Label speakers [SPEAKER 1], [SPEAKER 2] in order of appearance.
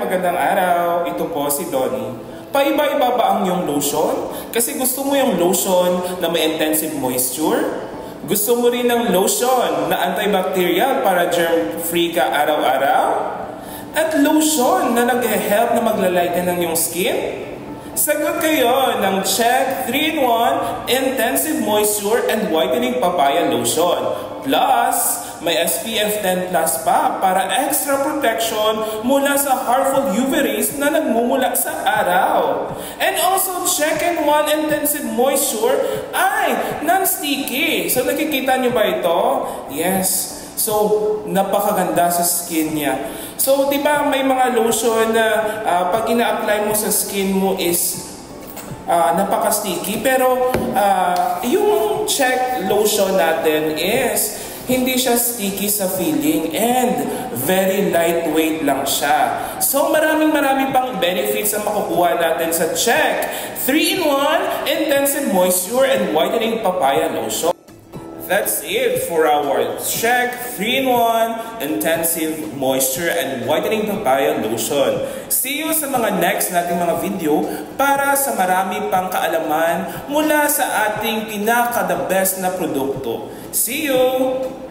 [SPEAKER 1] magandang araw. Ito po si Donnie. Paiba-iba ba ang iyong lotion? Kasi gusto mo yung lotion na may intensive moisture? Gusto mo rin ng lotion na antibacterial para germ-free ka araw-araw? At lotion na nag-help na maglalighten ng iyong skin? Sagot kayo ng Check 3-in-1 Intensive Moisture and Whitening Papaya Lotion. Plus, may SPF 10+ pa para extra protection mula sa harmful UV rays na nagmumula sa araw. And also, Check-in-1 Intensive Moisture ay non-sticky. So, nakikita nyo ba ito? Yes. So, napakaganda sa skin niya. So, di ba may mga lotion na pag ina-apply mo sa skin mo is napaka-sticky. Pero, yung Check lotion natin is hindi siya sticky sa feeling and very lightweight lang siya. So, maraming pang benefits ang makukuha natin sa Check 3-in-1 Intensive Moisture and Whitening Papaya Lotion. That's it for our Check 3-in-1 Intensive Moisture and Whitening Papaya Lotion. See you sa mga next nating mga video para sa marami pang kaalaman mula sa ating pinaka-the best na produkto. See you!